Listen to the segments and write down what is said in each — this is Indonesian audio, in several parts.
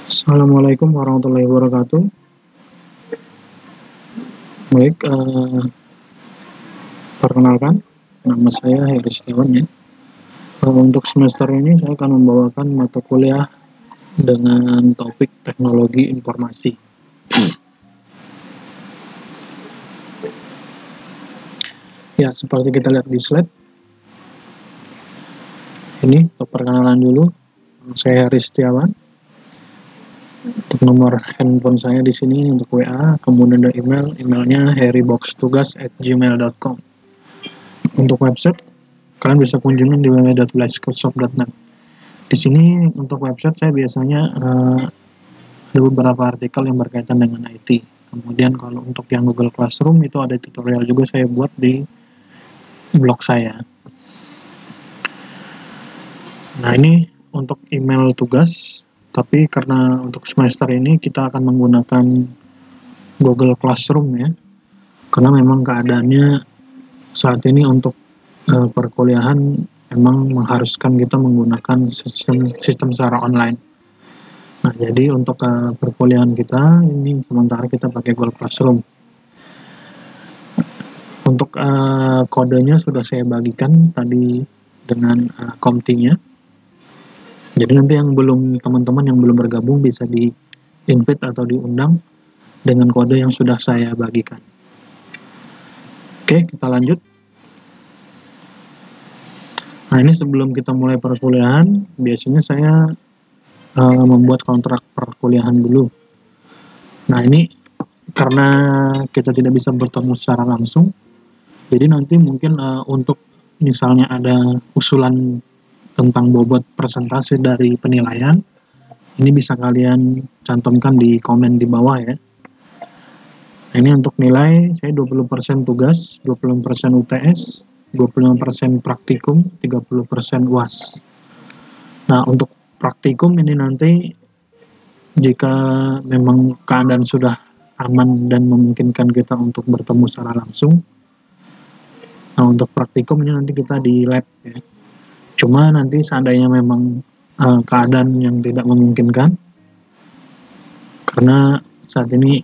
Assalamualaikum warahmatullahi wabarakatuh. Baik, perkenalkan, nama saya Heri Setiawan ya. Untuk semester ini saya akan membawakan mata kuliah dengan topik teknologi informasi. Ya, seperti kita lihat di slide. Ini perkenalan dulu. Saya Heri Setiawan. Untuk nomor handphone saya di sini untuk WA, kemudian ada emailnya heriboxtugas@gmail.com. Untuk website, kalian bisa kunjungi di www.blackskillshop.net. Di sini untuk website saya biasanya ada beberapa artikel yang berkaitan dengan IT. Kemudian kalau untuk yang Google Classroom itu ada tutorial juga saya buat di blog saya. Nah, ini untuk email tugas. Tapi karena untuk semester ini kita akan menggunakan Google Classroom ya, karena memang keadaannya saat ini untuk perkuliahan memang mengharuskan kita menggunakan sistem secara online. Nah, jadi untuk perkuliahan kita ini sementara kita pakai Google Classroom. Untuk kodenya sudah saya bagikan tadi dengan Komti-nya. Jadi nanti teman-teman yang belum bergabung bisa di-invite atau diundang dengan kode yang sudah saya bagikan. Oke, kita lanjut. Nah, ini sebelum kita mulai perkuliahan, biasanya saya membuat kontrak perkuliahan dulu. Nah, ini karena kita tidak bisa bertemu secara langsung, jadi nanti mungkin untuk misalnya ada usulan tentang bobot presentasi dari penilaian, ini bisa kalian cantumkan di komen di bawah ya. Nah, ini untuk nilai saya 20% tugas, 20% UTS, 25% praktikum, 30% UAS. Nah, untuk praktikum ini nanti jika memang keadaan sudah aman dan memungkinkan kita untuk bertemu secara langsung, nah untuk praktikum ini nanti kita di lab ya. Cuma nanti seandainya memang keadaan yang tidak memungkinkan, karena saat ini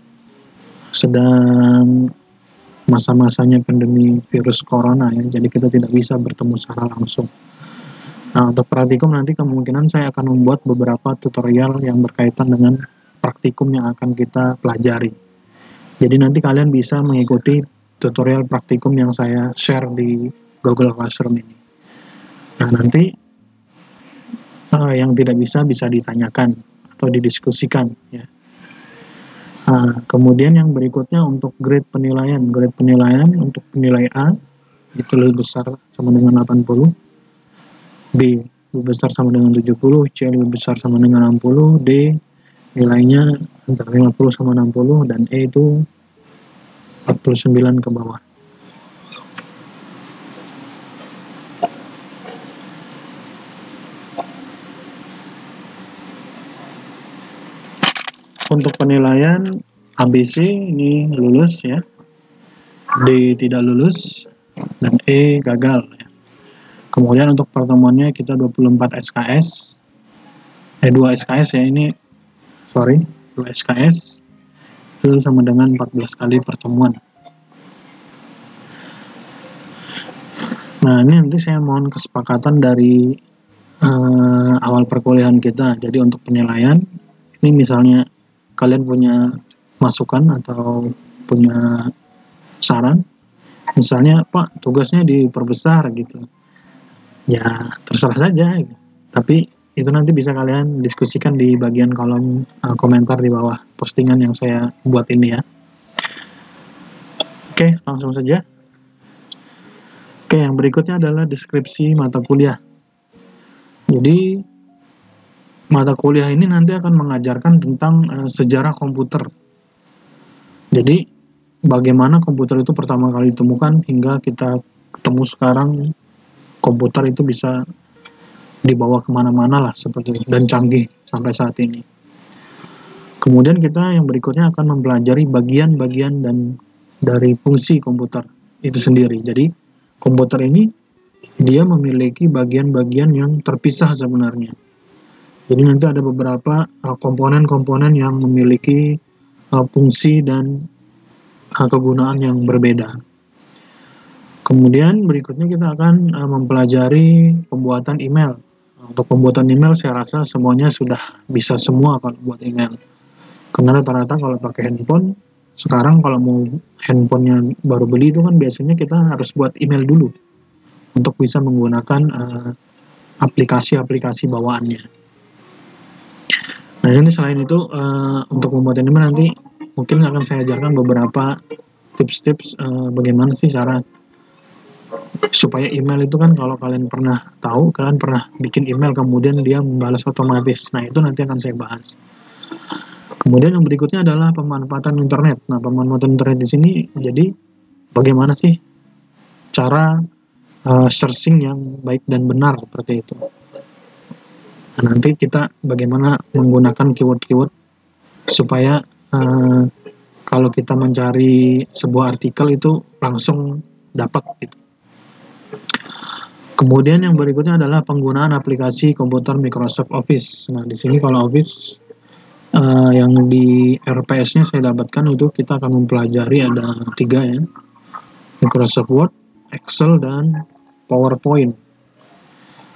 sedang masa-masanya pandemi virus corona ya, jadi kita tidak bisa bertemu secara langsung. Nah, untuk praktikum nanti kemungkinan saya akan membuat beberapa tutorial yang berkaitan dengan praktikum yang akan kita pelajari. Jadi nanti kalian bisa mengikuti tutorial praktikum yang saya share di Google Classroom ini. Nah, nanti yang tidak bisa ditanyakan atau didiskusikan ya. Nah, kemudian yang berikutnya untuk grade penilaian untuk nilai A itu lebih besar sama dengan 80, B lebih besar sama dengan 70, C lebih besar sama dengan 60, D nilainya antara 50 sama 60, dan E itu 49 ke bawah. Untuk penilaian ABC ini lulus ya, D tidak lulus, dan E gagal ya. Kemudian untuk pertemuannya kita 24 SKS, 2 SKS ya, 2 SKS itu sama dengan 14 kali pertemuan. Nah, ini nanti saya mohon kesepakatan dari awal perkuliahan kita. Jadi untuk penilaian, ini misalnya kalian punya masukan atau punya saran, misalnya Pak tugasnya diperbesar gitu, ya terserah saja gitu. Tapi itu nanti bisa kalian diskusikan di bagian kolom komentar di bawah postingan yang saya buat ini ya. Oke, langsung saja. Oke, yang berikutnya adalah deskripsi mata kuliah. Jadi mata kuliah ini nanti akan mengajarkan tentang sejarah komputer. Jadi bagaimana komputer itu pertama kali ditemukan hingga kita ketemu sekarang komputer itu bisa dibawa kemana-mana lah seperti itu, dan canggih sampai saat ini. Kemudian kita yang berikutnya akan mempelajari bagian-bagian dan dari fungsi komputer itu sendiri. Jadi komputer ini dia memiliki bagian-bagian yang terpisah sebenarnya. Jadi nanti ada beberapa komponen-komponen yang memiliki fungsi dan kegunaan yang berbeda. Kemudian berikutnya kita akan mempelajari pembuatan email. Untuk pembuatan email saya rasa semuanya sudah bisa semua kalau buat email. Karena rata-rata kalau pakai handphone, sekarang kalau mau handphonenya baru beli itu kan biasanya kita harus buat email dulu untuk bisa menggunakan aplikasi-aplikasi bawaannya. Nah ini selain itu untuk membuat email nanti mungkin akan saya ajarkan beberapa tips-tips bagaimana sih cara supaya email itu kan kalau kalian pernah tahu, kalian pernah bikin email kemudian dia membalas otomatis. Nah itu nanti akan saya bahas. Kemudian yang berikutnya adalah pemanfaatan internet. Nah pemanfaatan internet di sini jadi bagaimana sih cara searching yang baik dan benar seperti itu. Nah, nanti kita bagaimana menggunakan keyword-keyword supaya kalau kita mencari sebuah artikel itu langsung dapat gitu. Kemudian yang berikutnya adalah penggunaan aplikasi komputer Microsoft Office. Nah, di sini kalau Office yang di RPS-nya saya dapatkan itu kita akan mempelajari ada 3 ya. Microsoft Word, Excel, dan PowerPoint.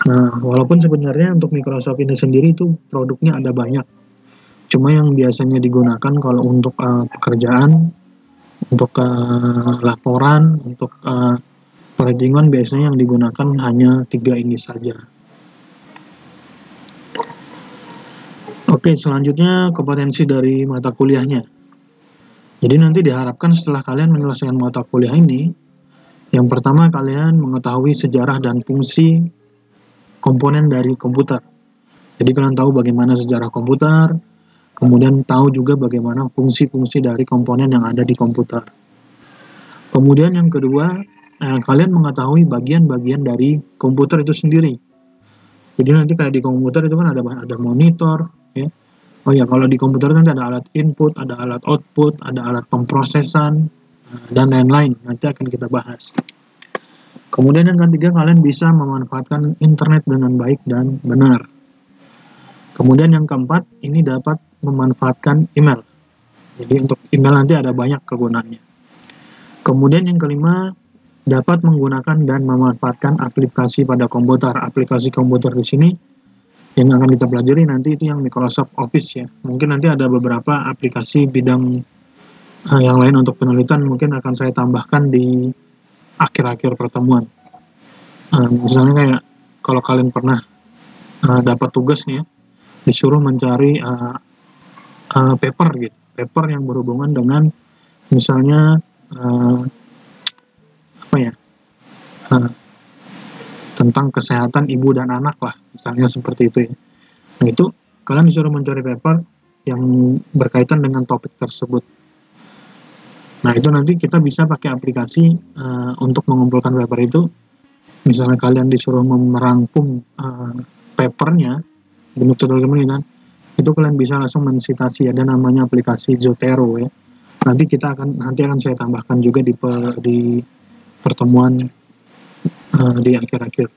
Nah, walaupun sebenarnya untuk Microsoft ini sendiri itu produknya ada banyak. Cuma yang biasanya digunakan kalau untuk pekerjaan, untuk laporan, untuk perhitungan biasanya yang digunakan hanya 3 ini saja. Oke, selanjutnya kompetensi dari mata kuliahnya. Jadi nanti diharapkan setelah kalian menyelesaikan mata kuliah ini, yang pertama kalian mengetahui sejarah dan fungsi komponen dari komputer. Jadi kalian tahu bagaimana sejarah komputer, kemudian tahu juga bagaimana fungsi-fungsi dari komponen yang ada di komputer. Kemudian yang kedua, kalian mengetahui bagian-bagian dari komputer itu sendiri. Jadi nanti kayak di komputer itu kan ada monitor, ya. Oh ya, kalau di komputer nanti ada alat input, ada alat output, ada alat pemrosesan, dan lain-lain. Nanti akan kita bahas. Kemudian yang ketiga, kalian bisa memanfaatkan internet dengan baik dan benar. Kemudian yang keempat, ini dapat memanfaatkan email. Jadi untuk email nanti ada banyak kegunaannya. Kemudian yang kelima, dapat menggunakan dan memanfaatkan aplikasi pada komputer. Aplikasi komputer di sini yang akan kita pelajari nanti itu yang Microsoft Office ya. Mungkin nanti ada beberapa aplikasi bidang yang lain untuk penelitian mungkin akan saya tambahkan di akhir-akhir pertemuan. Misalnya kayak kalau kalian pernah dapat tugas nih ya, disuruh mencari paper gitu, paper yang berhubungan dengan misalnya tentang kesehatan ibu dan anak lah, misalnya seperti itu ya. Nah itu kalian disuruh mencari paper yang berkaitan dengan topik tersebut. Nah itu nanti kita bisa pakai aplikasi untuk mengumpulkan paper itu. Misalnya kalian disuruh merangkum papernya di metode kemungkinan, itu kalian bisa langsung mensitasi, ada namanya aplikasi Zotero ya. Nanti akan saya tambahkan juga di pertemuan di akhir-akhir.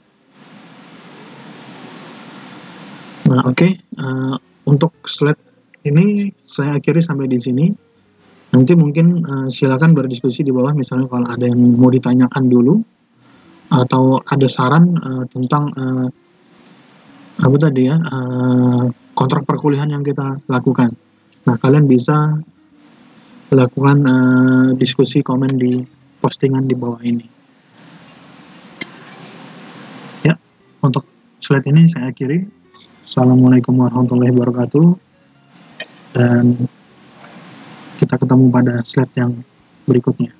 Nah, oke. Untuk slide ini saya akhiri sampai di sini. Nanti mungkin silakan berdiskusi di bawah, misalnya kalau ada yang mau ditanyakan dulu atau ada saran tentang kontrak perkuliahan yang kita lakukan. Nah, kalian bisa lakukan diskusi komen di postingan di bawah ini. Ya, untuk slide ini saya akhiri. Assalamualaikum warahmatullahi wabarakatuh. Dan kita ketemu pada slide yang berikutnya.